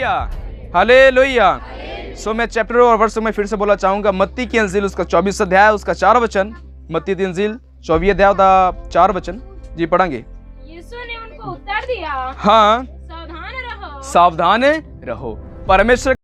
Hallelujah, hallelujah. सो मैं chapter और वर्ष में फिर से बोलना चाहूंगा, मत्ती की अंजील उसका 24 अध्याय उसका 4 वचन, मत्ती की अंजील 24 अध्याय का 4 वचन जी पढ़ेंगे। यीशु ने उनको उत्तर दिया, हाँ, सावधान रहो, सावधान रहो। परमेश्वर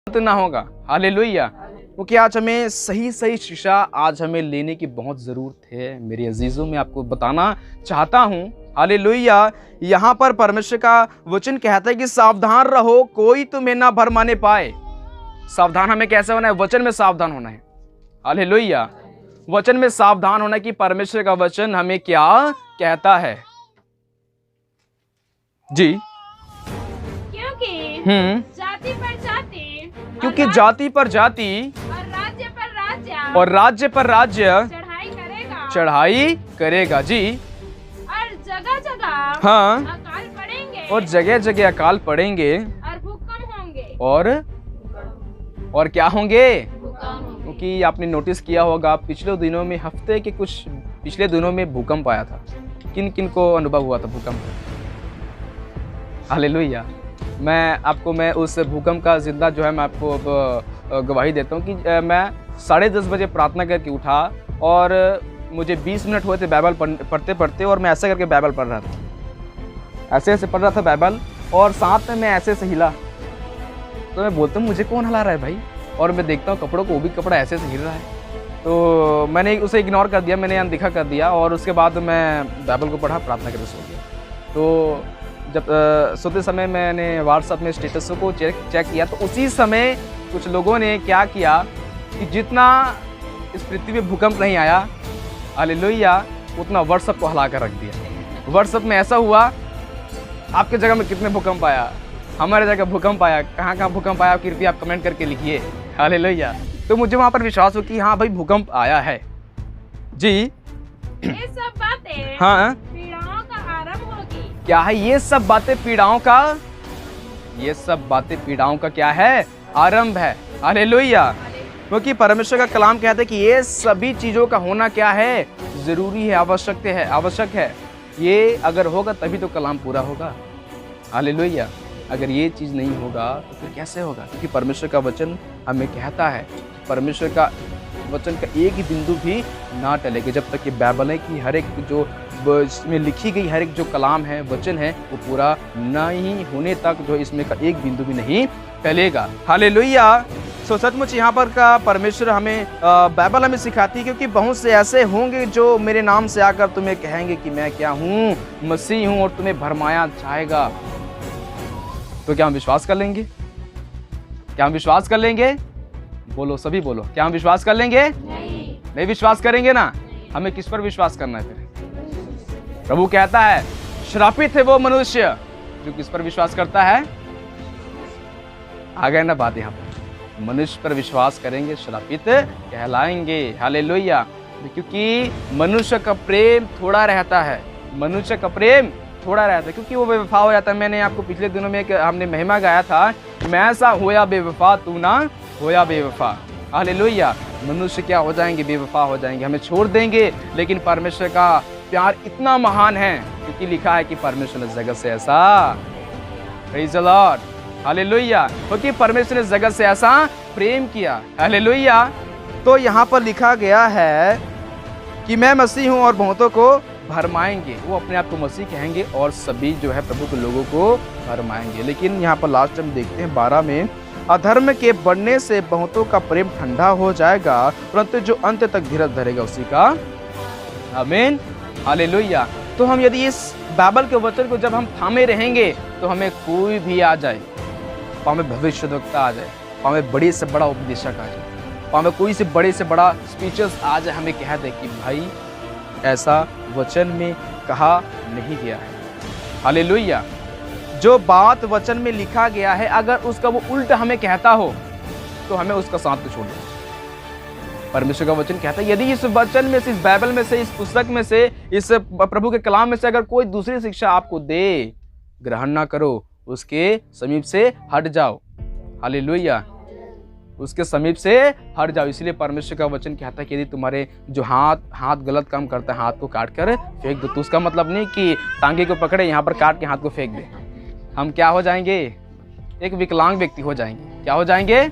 ना होगा। हालेलुया। क्योंकि आज हमें सही सही शिक्षा आज हमें लेने की बहुत ज़रूरत है। मेरे अजीज़ों, मैं आपको बताना चाहता हूँ, हालेलुया, यहाँ पर परमेश्वर का वचन कहता है कि सावधान रहो, कोई तुम्हें ना भरमाने पाए। सावधान हमें कैसे होना है? वचन में सावधान होना है। हालेलुया, वचन में सावधान होना कि परमेश्वर का वचन हमें क्या कहता है जी। क्योंकि जाति पर जाति और राज्य पर राज्य चढ़ाई करेगा जी। और जगह जगह हाँ, अकाल पड़ेंगे, और जगह जगह अकाल पड़ेंगे, और भूकंप होंगे, और क्या होंगे? भूकंप। क्योंकि आपने नोटिस किया होगा पिछले दिनों में, हफ्ते के कुछ पिछले दिनों में भूकंप आया था। किन किन को अनुभव हुआ था भूकंप? हालेलुया। मैं उस भूकंप का जिंदा जो है मैं आपको अब गवाही देता हूँ कि मैं 10:30 बजे प्रार्थना करके उठा और मुझे 20 मिनट हुए थे बाइबल पढ़ते पढ़ते, और मैं ऐसे करके बाइबल पढ़ रहा था, ऐसे ऐसे पढ़ रहा था बाइबल, और साथ में मैं ऐसे ऐसे हिला। तो मैं बोलता हूँ मुझे कौन हिला रहा है भाई? और मैं देखता हूँ कपड़ों को, वो भी कपड़ा ऐसे ऐसे हिल रहा है। तो मैंने उसे इग्नोर कर दिया, मैंने अनदेखा कर दिया, और उसके बाद मैं बाइबल को पढ़ा, प्रार्थना करके सो गया। तो जब सोते समय मैंने व्हाट्सएप में स्टेटस को चेक किया, तो उसी समय कुछ लोगों ने क्या किया कि जितना इस पृथ्वी पे भूकंप नहीं आया, हालेलुया, उतना व्हाट्सएप को हिला कर रख दिया। व्हाट्सएप में ऐसा हुआ, आपके जगह में कितने भूकंप आया? हमारे जगह भूकंप आया। कहाँ कहाँ भूकंप आया कृपया आप कमेंट करके लिखिए। हालेलुया। तो मुझे वहाँ पर विश्वास हो कि हाँ भाई भूकंप आया है जी। ये सब बातें हाँ, पीड़ाओं का आरंभ होगी। क्या है ये सब बातें? पीड़ाओं का, ये सब बातें पीड़ाओं का क्या है? आरंभ है। हालेलुया। क्योंकि परमेश्वर का कलाम कहता है कि ये सभी चीज़ों का होना क्या है, ज़रूरी है, आवश्यक है। ये अगर होगा तभी तो कलाम पूरा होगा। हालेलुया। अगर ये चीज़ नहीं होगा तो फिर कैसे होगा? क्योंकि परमेश्वर का वचन हमें कहता है, परमेश्वर का वचन का एक ही बिंदु भी ना टलेगा जब तक कि बाइबल की हर एक जो इसमें लिखी गई हर एक जो कलाम है, वचन है, वो पूरा नहीं होने तक जो इसमें का एक बिंदु भी नहीं टलेगा। हालेलुया। सो सचमुच यहाँ पर का परमेश्वर हमें बाइबल हमें सिखाती है, क्योंकि बहुत से ऐसे होंगे जो मेरे नाम से आकर तुम्हें कहेंगे कि मैं क्या हूँ, मसीह हूँ, और तुम्हें भरमाया जाएगा। तो क्या हम विश्वास कर लेंगे? क्या हम विश्वास कर लेंगे? बोलो, सभी बोलो, क्या हम विश्वास कर लेंगे? नहीं विश्वास करेंगे ना? हमें किस पर विश्वास करना है फिर? प्रभु कहता है श्रापित है वो मनुष्य जो किस पर विश्वास करता है। आ गए ना बात यहाँ पर? मनुष्य पर विश्वास करेंगे श्रापित कहलाएंगे। हालेलुया। क्योंकि मनुष्य का प्रेम थोड़ा रहता है, मनुष्य का प्रेम थोड़ा रहता है, क्योंकि वो बेवफा हो जाता है। मैंने आपको पिछले दिनों में हमने महिमा गाया था, मैं ऐसा होया बेवफा तू ना होया बेवफा। हालेलुया। मनुष्य क्या हो जाएंगे? बेवफा हो जाएंगे, हमें छोड़ देंगे। लेकिन परमेश्वर का प्यार इतना महान है, क्योंकि लिखा है कि परमेश्वर ने जगत से ऐसा, प्रेज़ द लॉर्ड, हालेलुया, क्योंकि परमेश्वर ने जगत से ऐसा प्रेम किया। हालेलुया। तो यहाँ पर लिखा गया है कि मैं मसीह हूँ और बहुतों को भरमाएंगे। वो अपने आप को मसीह कहेंगे और सभी जो है प्रभु के लोगों को भरमाएंगे। लेकिन यहाँ पर लास्ट हम देखते हैं 12 में, अधर्म के बढ़ने से बहुतों का प्रेम ठंडा हो जाएगा, परंतु जो अंत तक धीरज धरेगा उसी का। आमीन। हालेलुया। तो हम यदि इस बाइबल के वचन को जब हम थामे रहेंगे तो हमें कोई भी आ जाए, पावे भविष्यद्वक्ता आ जाए, पावे बड़े से बड़ा उपदेशक आ जाए, पावे कोई से बड़े से बड़ा स्पीचर्स आ जाए, हमें कह दे कि भाई ऐसा वचन में कहा नहीं गया है। हालेलुया। जो बात वचन में लिखा गया है अगर उसका वो उल्टा हमें कहता हो तो हमें उसका साथ तो छोड़ना। परमेश्वर का वचन कहता है यदि इस वचन में से, इस बाइबल में से, इस पुस्तक में से, इस प्रभु के कलाम में से अगर कोई दूसरी शिक्षा आपको दे, ग्रहण ना करो, उसके समीप से हट जाओ। हालेलुया। उसके समीप से हट जाओ। इसलिए परमेश्वर का वचन कहता है कि यदि तुम्हारे जो हाथ गलत काम करता है, हाथ को काट कर फेंक दो। तो उसका मतलब नहीं कि टांगे को पकड़े, यहाँ पर काट के हाथ को फेंक दे। हम क्या हो जाएंगे? एक विकलांग व्यक्ति हो जाएंगे। क्या हो जाएंगे?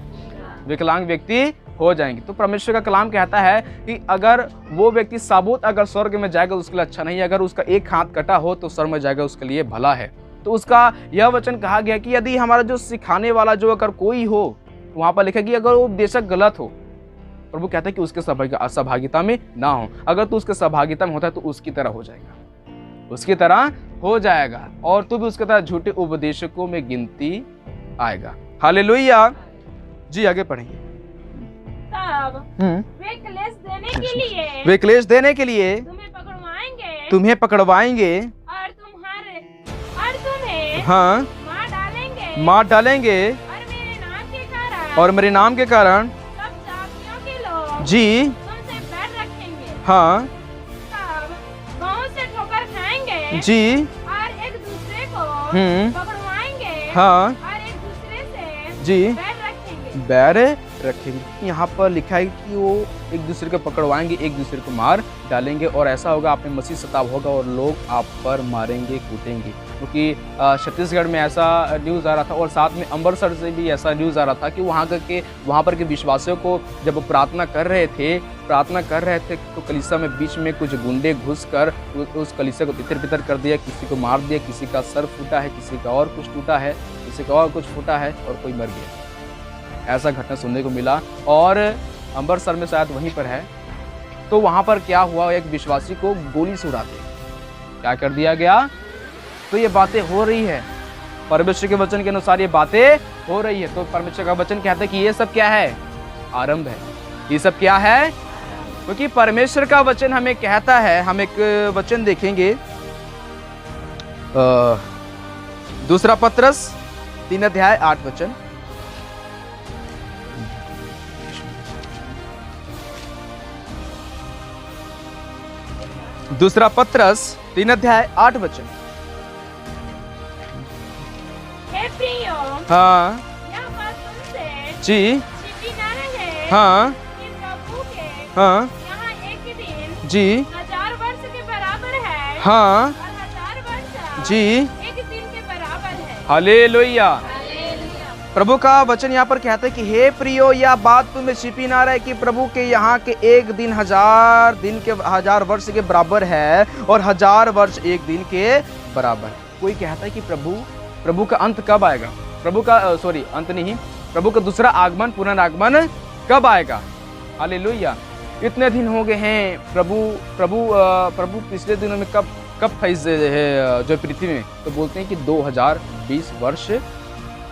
विकलांग व्यक्ति हो जाएंगे। तो परमेश्वर का कलाम कहता है कि अगर वो व्यक्ति साबुत अगर स्वर्ग में जाएगा उसके लिए अच्छा नहीं है, अगर उसका एक हाथ कटा हो तो स्वर्ग में जाएगा उसके लिए भला है। तो उसका यह वचन कहा गया कि यदि हमारा जो सिखाने वाला जो अगर कोई हो, वहां पर लिखा कि अगर वो उपदेशक गलत हो, प्रभु कहता है कि उसके सहभागिता में ना हो। अगर तू उसके सहभागिता में होता है तो उसकी तरह हो जाएगा, उसकी तरह हो जाएगा, और तू भी उसके तरह झूठे उपदेशकों में गिनती आएगा। हालेलुया। जी आगे पढ़ेंगे। तब वे क्लेश देने के लिए तुम्हें पकड़वाएंगे और तुम्हें हाँ मार डालेंगे और मेरे नाम के कारण सब जातियों के लोग जी तुमसे बैर रखेंगे। हाँ तब बहुत से ठोकर खाएंगे जी और एक दूसरे को पकड़वाएंगे हाँ और एक दूसरे से जी बैर रखेंगे। रखेंगे। यहाँ पर लिखा है कि वो एक दूसरे को पकड़वाएंगे, एक दूसरे को मार डालेंगे, और ऐसा होगा आप में मसीह सताव होगा और लोग आप पर मारेंगे, कूटेंगे। क्योंकि छत्तीसगढ़ में ऐसा न्यूज़ आ रहा था और साथ में अमृतसर से भी ऐसा न्यूज़ आ रहा था कि वहाँ पर के विश्वासियों को जब वो प्रार्थना कर रहे थे तो कलीसिया में बीच में कुछ गुंडे घुसकर उस कलीसिया को तितर बितर कर दिया, किसी को मार दिया, किसी का सर फूटा है, किसी का और कुछ टूटा है, किसी का और कुछ फूटा है और कोई मर गया। ऐसा घटना सुनने को मिला और अमृतसर में शायद वहीं पर है। तो वहाँ पर क्या हुआ, एक विश्वासी को गोली से उड़ा दिया, क्या कर दिया गया। तो ये बातें हो रही है, परमेश्वर के वचन के अनुसार ये बातें हो रही है। तो परमेश्वर का वचन कहता है कि ये सब क्या है? आरंभ है। ये सब क्या है? क्योंकि परमेश्वर का वचन हमें कहता है, हम एक वचन देखेंगे, 2 पत्रस 3 अध्याय 8 वचन। दूसरा पत्रस 3 अध्याय 8 वचन। हे प्रियो, हाँ यह बात तुमसे जी छिपी न रहे हाँ कि प्रभु के हाँ यहाँ एक दिन जी 1000 वर्ष के बराबर है हाँ और 1000 वर्ष जी। एक दिन के बराबर है। हालेलुया। हालेलुया। प्रभु का वचन यहाँ पर कहते हैं कि हे प्रियो, यह बात तुम्हें छिपी ना रहे कि प्रभु के यहाँ के एक दिन 1000 दिन के 1000 वर्ष के बराबर है और 1000 वर्ष एक दिन के बराबर। कोई कहता है कि प्रभु का अंत कब आएगा, प्रभु का अंत नहीं, प्रभु का दूसरा आगमन, पुनरागमन कब आएगा। हालेलुया। इतने दिन हो गए हैं, प्रभु पिछले दिनों में कब फैज है जो पृथ्वी में, तो बोलते हैं कि 2020 वर्ष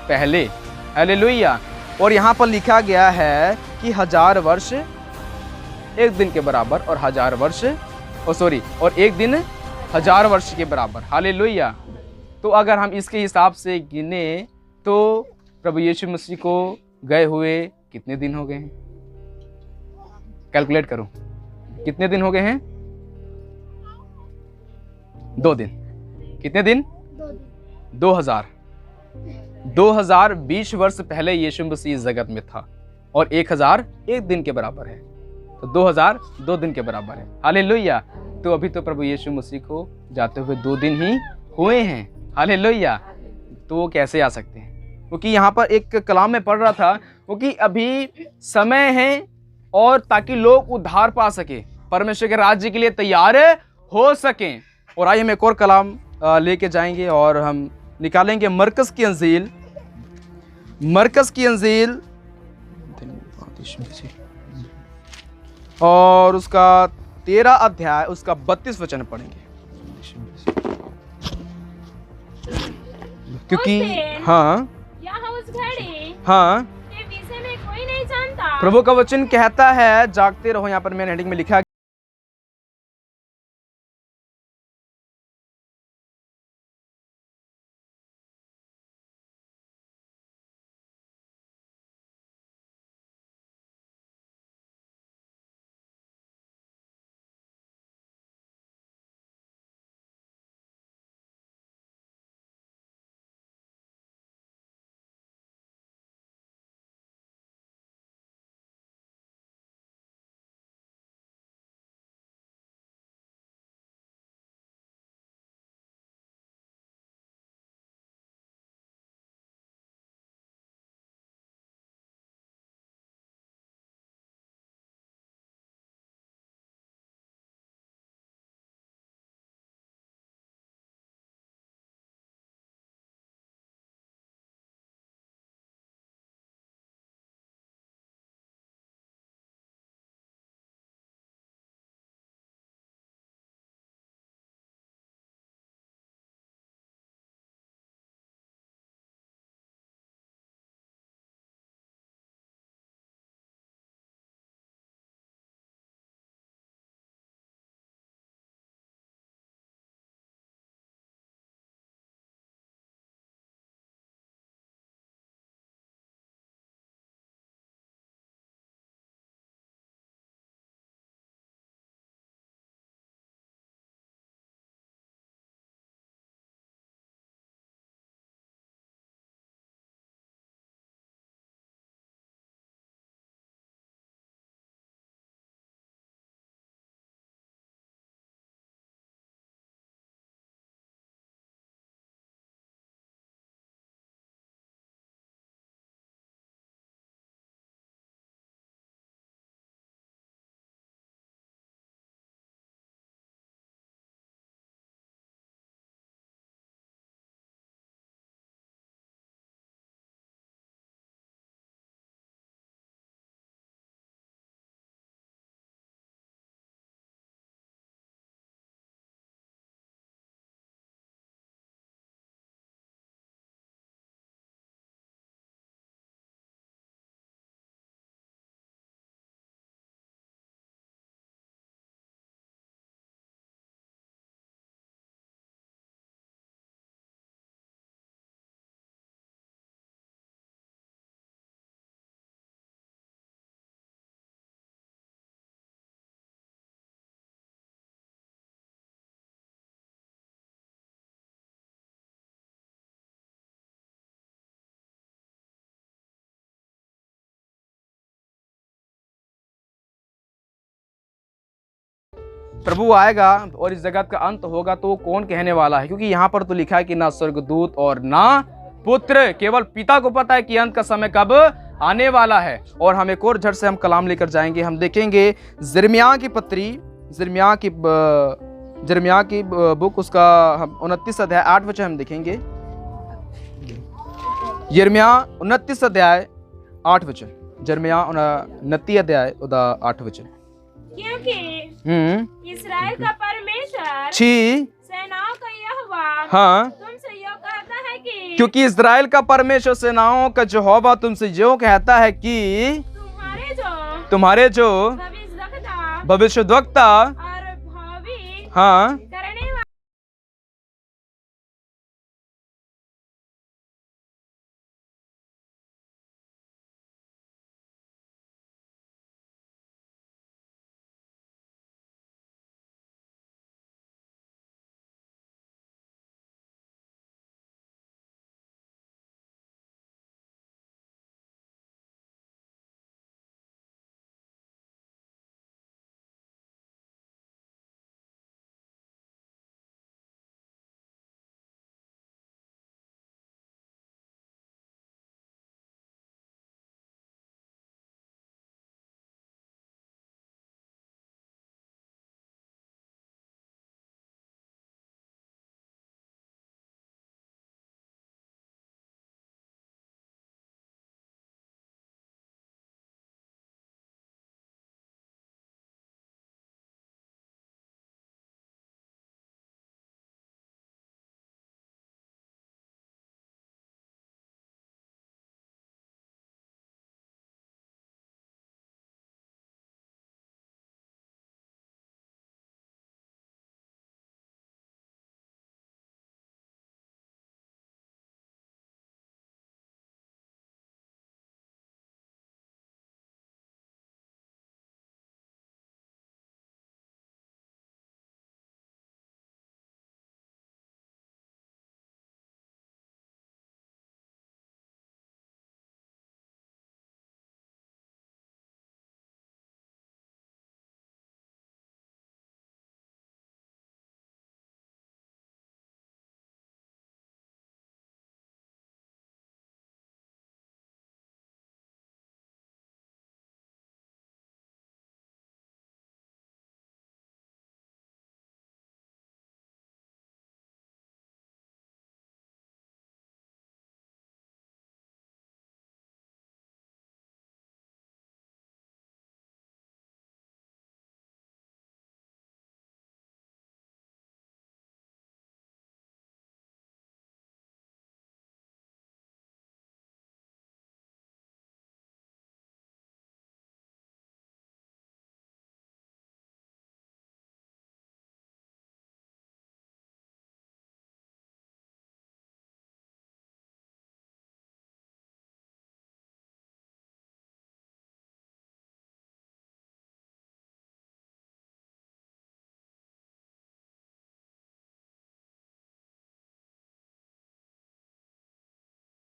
पहले। हालेलुया। और यहाँ पर लिखा गया है कि 1000 वर्ष एक दिन के बराबर और 1000 वर्ष और एक दिन 1000 वर्ष के बराबर। हालेलुया। तो अगर हम इसके हिसाब से गिने तो प्रभु यीशु मसीह को गए हुए कितने दिन हो गए हैं, कैलकुलेट करो कितने दिन हो गए हैं। 2 दिन। कितने दिन? 2020 वर्ष पहले यीशु मसीह इस जगत में था और 1000 एक दिन के बराबर है, तो 2000 2 दिन के बराबर है। हालेलुया। तो अभी तो प्रभु यीशु मसीह को जाते हुए 2 दिन ही हुए हैं। हालेलुया। तो वो कैसे आ सकते हैं? क्योंकि यहाँ पर एक कलाम में पढ़ रहा था, क्योंकि अभी समय है और ताकि लोग उद्धार पा सके, परमेश्वर के राज्य के लिए तैयार हो सकें। और आइए हम एक और कलाम लेके जाएंगे और हम निकालेंगे मरकस की अंजील और उसका 13 अध्याय उसका 32 वचन पढ़ेंगे। क्योंकि हाँ यहाँ उस घड़ी हाँ के विषय में कोई नहीं जानता। प्रभु का वचन कहता है, जागते रहो। यहाँ पर मैंने हेडिंग में लिखा प्रभु आएगा और इस जगत का अंत होगा तो कौन कहने वाला है? क्योंकि यहाँ पर तो लिखा है कि ना स्वर्गदूत और ना पुत्र, केवल पिता को पता है कि अंत का समय कब आने वाला है। और हम एक और झट से हम कलाम लेकर जाएंगे, हम देखेंगे यिर्मयाह की पत्री, यिर्मयाह की बुक, उसका 29 अध्याय 8 वचन हम देखेंगे। यिर्मयाह 29 अध्याय 8 वचन, यिर्मयाह 29 अध्याय 8 वचन। क्योंकि इस्राएल का परमेश्वर छी सेनाओं का यहोवा हाँ, तुमसे यो कहता है कि क्योंकि इस्राएल का परमेश्वर सेनाओं का यहोवा तुमसे यो कहता है कि तुम्हारे जो भविष्यद्वक्ता और भावी हाँ करने वाले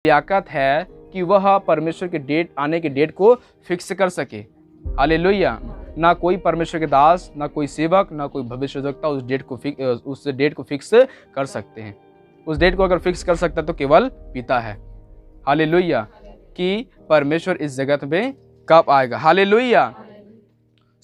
लियाकत है कि वह परमेश्वर के डेट आने के डेट को फिक्स कर सके। हालेलुया। ना कोई परमेश्वर के दास, ना कोई सेवक, ना कोई भविष्यवक्ता उस डेट को फिक्स कर सकते हैं। उस डेट को अगर फिक्स कर सकता है तो केवल पिता है। हालेलुया। कि परमेश्वर इस जगत में कब आएगा। हालेलुया।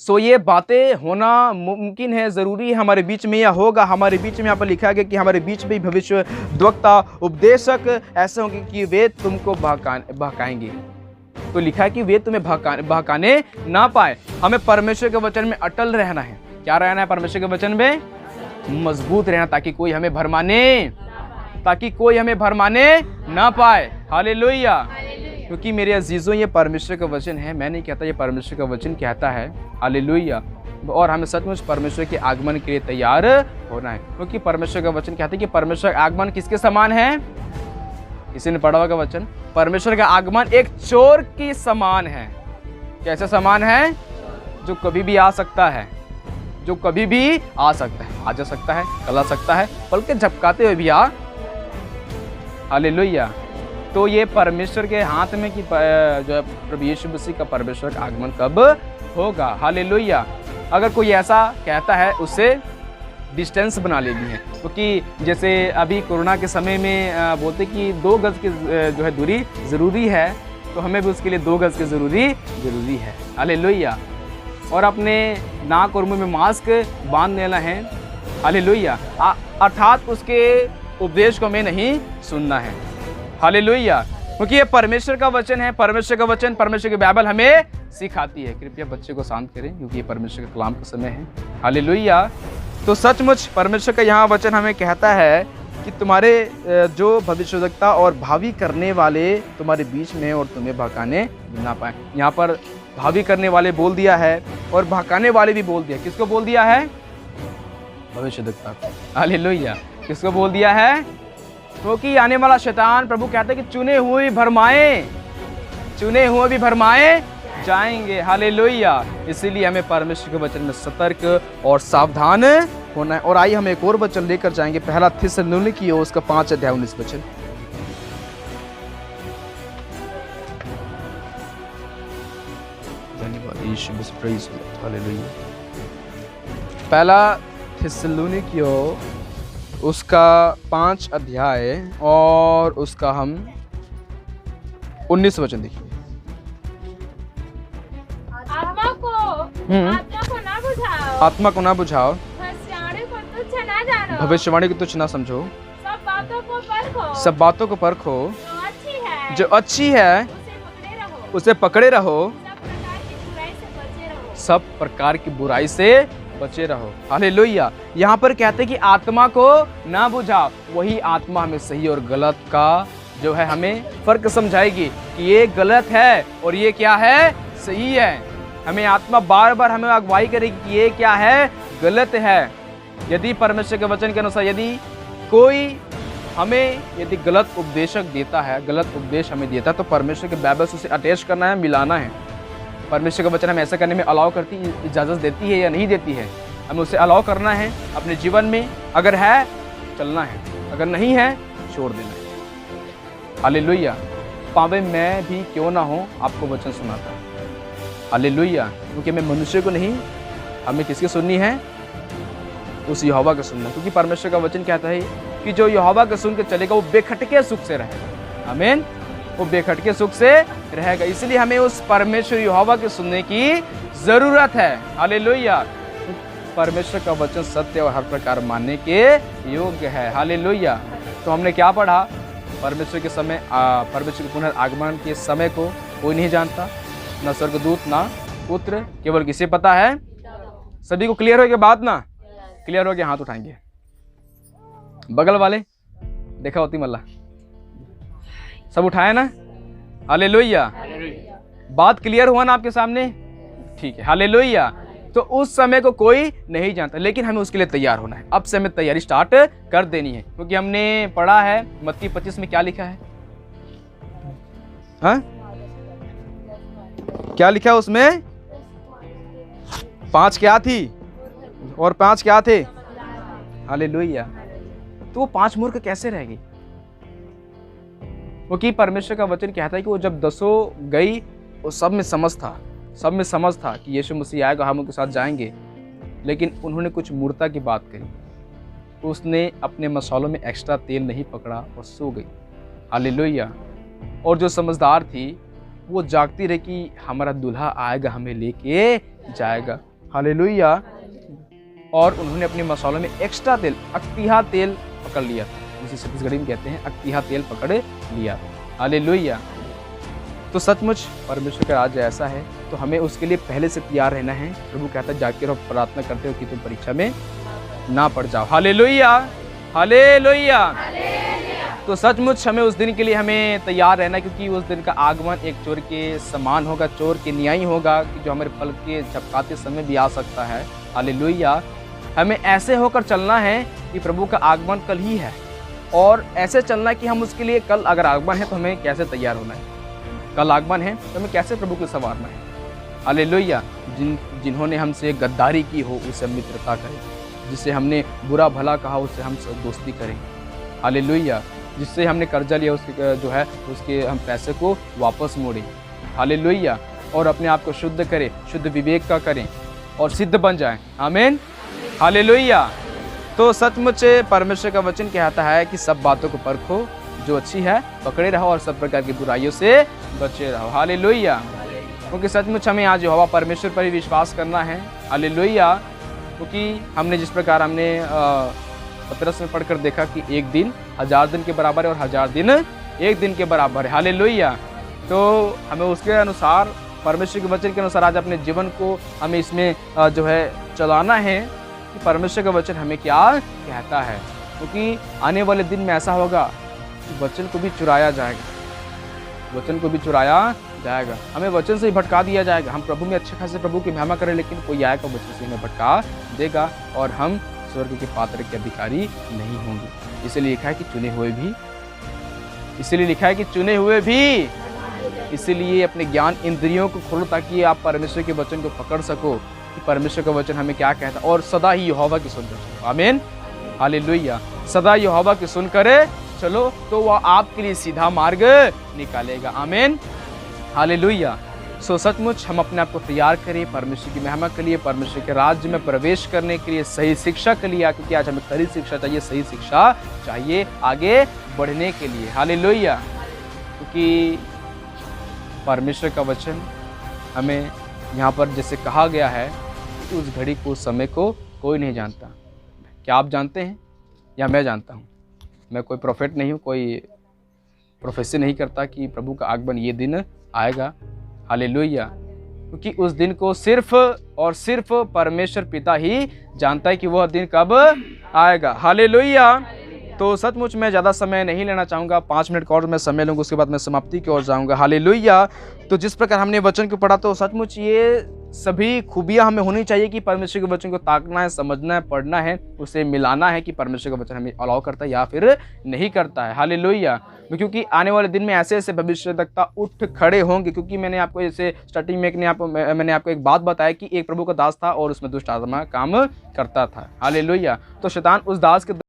सो ये बातें होना मुमकिन है, ज़रूरी है हमारे बीच में, या होगा हमारे बीच में। यहाँ पर लिखा गया कि हमारे बीच में भविष्य वक्ता, उपदेशक ऐसे होंगे कि वे तुमको बहकाएंगे। तो लिखा है कि वे तुम्हें बहकाने ना पाए। हमें परमेश्वर के वचन में अटल रहना है। क्या रहना है? परमेश्वर के वचन में मजबूत रहना, ताकि कोई हमें भरमाने ना पाए। हालेलुया। क्योंकि मेरे अजीजों, ये परमेश्वर का वचन है, मैं नहीं कहता, ये परमेश्वर का वचन कहता है। हालेलुया। और हमें सचमुच परमेश्वर के आगमन के लिए तैयार होना है, क्योंकि परमेश्वर का वचन कहता है कि परमेश्वर का आगमन किसके समान है? किसी ने पढ़ा होगा वचन, परमेश्वर का आगमन एक चोर की समान है। कैसे समान है? जो कभी भी आ सकता है, जो कभी भी आ सकता है, आ जा सकता है, कल आ सकता है, बल्कि झपकाते हुए भी आ। हालेलुया। तो ये परमेश्वर के हाथ में कि जो है प्रभु यीशु मसीह का परमेश्वर का आगमन कब होगा। हालेलुया। अगर कोई ऐसा कहता है उससे डिस्टेंस बना लेनी है, क्योंकि जैसे अभी कोरोना के समय में बोलते कि 2 गज की जो है दूरी ज़रूरी है, तो हमें भी उसके लिए 2 गज की ज़रूरी है। हालेलुया। और अपने नाक और मुंह में मास्क बांध लेना है। हालेलुया। अर्थात उसके उपदेश को हमें नहीं सुनना है। हालेलुया। क्योंकि ये परमेश्वर का वचन है, परमेश्वर का वचन, परमेश्वर की बाइबल हमें सिखाती है। कृपया बच्चे को शांत करें, क्योंकि ये परमेश्वर के कलाम का समय है। हालेलुया। तो सचमुच परमेश्वर का यहाँ वचन हमें कहता है कि तुम्हारे जो भविष्यवक्ता और भावी करने वाले तुम्हारे बीच में और तुम्हें भड़काने ना पाए। यहाँ पर भावी करने वाले बोल दिया है और भड़काने वाले भी बोल दिया। किसको बोल दिया है? भविष्यवक्ता को। हालेलुया। किसको बोल दिया है? क्योंकि आने वाला शैतान, प्रभु कहते हैं कि चुने हुए भी भरमाए जाएंगे। हालेलुया। इसीलिए हमें परमेश्वर के वचन में सतर्क और सावधान होना है। और आइए हम एक और वचन लेकर जाएंगे, पहला थिस्सलुनीकियों उसका 5 अध्याय 19 वचन। धन्यवाद यीशु मसीह, प्रेज़ द लॉर्ड। हालेलुया। पहला थिस्सलुनीकियों उसका 5 अध्याय और उसका हम 19 वचन देखिए। आत्मा को ना बुझाओ, भविष्यवाणी को तुच्छ ना समझो, सब बातों को परखो, जो अच्छी है उसे पकड़े रहो, सब प्रकार की बुराई से बचे रहो। हालेलुया। यहाँ पर कहते हैं कि आत्मा को ना बुझाओ। वही आत्मा हमें सही और गलत का जो है हमें फर्क समझाएगी कि ये गलत है और ये क्या है, सही है। हमें आत्मा बार बार हमें अगुवाई करेगी कि ये क्या है, गलत है। यदि परमेश्वर के वचन के अनुसार यदि कोई हमें यदि गलत उपदेशक देता है, गलत उपदेश हमें देता है, तो परमेश्वर के बाइबल से उसे अटैच करना है, मिलाना है। परमेश्वर का वचन हमें ऐसा करने में अलाउ करती, इजाज़त देती है या नहीं देती है, हमें उसे अलाउ करना है अपने जीवन में। अगर है चलना है, अगर नहीं है छोड़ देना है। हालेलुया। पावे मैं भी क्यों ना हो आपको वचन सुनाता। हालेलुया। क्योंकि हमें मनुष्य को नहीं, हमें किसकी सुननी है? उस यहोवा को सुनना। क्योंकि परमेश्वर का वचन कहता है कि जो यहोवा को सुन के चलेगा वो बेखटके सुख से रहेगा। आमीन। वो बेखटके सुख से रहेगा। इसलिए हमें उस परमेश्वर यहोवा के सुनने की जरूरत है। हालेलुया। परमेश्वर का वचन सत्य और हर प्रकार मानने के योग्य है। हालेलुया। तो हमने क्या पढ़ा? परमेश्वर के समय, परमेश्वर के पुनर्गमन के समय को कोई नहीं जानता, ना स्वर्गदूत ना पुत्र, केवल किसे पता है? सभी को क्लियर हो गया बात ना? क्लियर हो गया? हाथ उठाएंगे। बगल वाले देखा होती मल्ला, सब उठाए ना? हालेलुया। बात क्लियर हुआ ना आपके सामने? ठीक है। हालेलुया। तो उस समय को कोई नहीं जानता, लेकिन हमें उसके लिए तैयार होना है। अब से हमें तैयारी स्टार्ट कर देनी है, क्योंकि हमने पढ़ा है मत्ती 25 में क्या लिखा है? हाँ, क्या लिखा है उसमें? 5 क्या थी और 5 क्या थे? हालेलुया। तो वो 5 मूर्ख कैसे रहेगी? क्योंकि परमेश्वर का वचन कहता है कि वो जब 10 गई, वो सब में समझ था कि यीशु मसीह आएगा, हम उनके साथ जाएंगे। लेकिन उन्होंने कुछ मूर्खता की बात करी। उसने अपने मसालों में एक्स्ट्रा तेल नहीं पकड़ा और सो गई। हालेलुया। और जो समझदार थी वो जागती रही कि हमारा दूल्हा आएगा, हमें लेके जाएगा। हालेलुया। और उन्होंने अपने मसालों में एक्स्ट्रा तेल, अक्तिहा तेल पकड़ लिया था, जिसे छत्तीसगढ़ी में कहते हैं अक्तिहा तेल पकड़ लिया। हालेलुया। तो सचमुच परमेश्वर का राज्य ऐसा है, तो हमें उसके लिए पहले से तैयार रहना है। प्रभु कहता है जाके रहो, प्रार्थना करते हो कि तुम परीक्षा में ना पड़ जाओ। हालेलुया। हालेलुया। तो सचमुच हमें उस दिन के लिए हमें तैयार रहना, क्योंकि उस दिन का आगमन एक चोर के समान होगा, चोर के न्यायी होगा, कि जो हमारे पल के झपकाते समय भी आ सकता है। हालेलुया। हमें ऐसे होकर चलना है कि प्रभु का आगमन कल ही है, और ऐसे चलना कि हम उसके लिए, कल अगर आगमन है तो हमें कैसे तैयार होना है, कल आगमन है तो हमें कैसे प्रभु को संवारना है। हालेलुया। जिन्होंने हमसे गद्दारी की हो उससे मित्रता करें, जिससे हमने बुरा भला कहा उससे हम दोस्ती करें। हालेलुया। जिससे हमने कर्जा लिया उसके जो है उसके हम पैसे को वापस मोड़ें। हालेलुया। और अपने आप को शुद्ध करें, शुद्ध विवेक का करें। और सिद्ध बन जाएं। आमीन, हालेलुया। तो सचमुच परमेश्वर का वचन कहता है कि सब बातों को परखो, जो अच्छी है पकड़े रहो और सब प्रकार की बुराइयों से बचे रहो। हालेलुया। क्योंकि सचमुच हमें आज यहोवा परमेश्वर पर ही विश्वास करना है। हालेलुया। क्योंकि हमने जिस प्रकार हमने पतरस में पढ़कर देखा कि एक दिन 1000 दिन के बराबर है और 1000 दिन एक दिन के बराबर है। हालेलुया। तो हमें उसके अनुसार, परमेश्वर के वचन के अनुसार आज अपने जीवन को हमें इसमें जो है चलाना है कि परमेश्वर का वचन हमें क्या कहता है। क्योंकि आने वाले दिन में ऐसा होगा कि वचन को भी चुराया जाएगा, वचन को भी चुराया जाएगा, हमें वचन से ही भटका दिया जाएगा। हम प्रभु में अच्छे खासे प्रभु की महिमा करें, लेकिन कोई आएगा वचन से हमें भटका देगा और हम स्वर्ग के पात्र के अधिकारी नहीं होंगे। इसलिए लिखा है कि चुने हुए भी, इसीलिए लिखा है कि चुने हुए भी। इसीलिए अपने ज्ञान इंद्रियों को खोलो ताकि आप परमेश्वर के वचन को पकड़ सको कि परमेश्वर का वचन हमें क्या कहता है, और सदा ही यहोवा की सुनकर चलो। आमीन, हालेलुया। सदा यहोवा की सुन करे चलो तो वह आपके लिए सीधा मार्ग निकालेगा। आमीन, हालेलुया। सो सचमुच हम अपने आप को तैयार करें परमेश्वर की महिमा के लिए, परमेश्वर के राज्य में प्रवेश करने के लिए, सही शिक्षा के लिए, क्योंकि आज हमें खरी शिक्षा चाहिए, सही शिक्षा चाहिए आगे बढ़ने के लिए। हालेलुया। क्योंकि परमेश्वर का वचन हमें यहाँ पर जैसे कहा गया है कि उस घड़ी को, उस समय को कोई नहीं जानता। क्या आप जानते हैं या मैं जानता हूँ? मैं कोई प्रोफेट नहीं हूँ, कोई प्रोफेसी नहीं करता कि प्रभु का आगमन ये दिन आएगा। हालेलुया। क्योंकि उस दिन को सिर्फ और सिर्फ परमेश्वर पिता ही जानता है कि वह दिन कब आएगा। हालेलुया। तो सचमुच मैं ज़्यादा समय नहीं लेना चाहूँगा, 5 मिनट का और मैं समय लूँगा, उसके बाद मैं समाप्ति की ओर जाऊँगा। हालेलुया। तो जिस प्रकार हमने वचन को पढ़ा, तो सचमुच ये सभी खूबियाँ हमें होनी चाहिए कि परमेश्वर के वचन को ताकना है, समझना है, पढ़ना है, उसे मिलाना है कि परमेश्वर का वचन हमें अलाउ करता है या फिर नहीं करता है। हालेलुया। क्योंकि आने वाले दिन में ऐसे ऐसे भविष्यवक्ता उठ खड़े होंगे। क्योंकि मैंने आपको जैसे स्टार्टिंग में मैंने आपको एक बात बताया कि एक प्रभु का दास था और उसमें दुष्ट आत्मा काम करता था। हालेलुया। तो शैतान उस दास के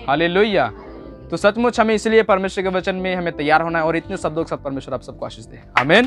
हालेलुया। तो सचमुच हमें इसलिए परमेश्वर के वचन में हमें तैयार होना है और इतने शब्दों के साथ परमेश्वर आप सबको आशीष दे। आमीन।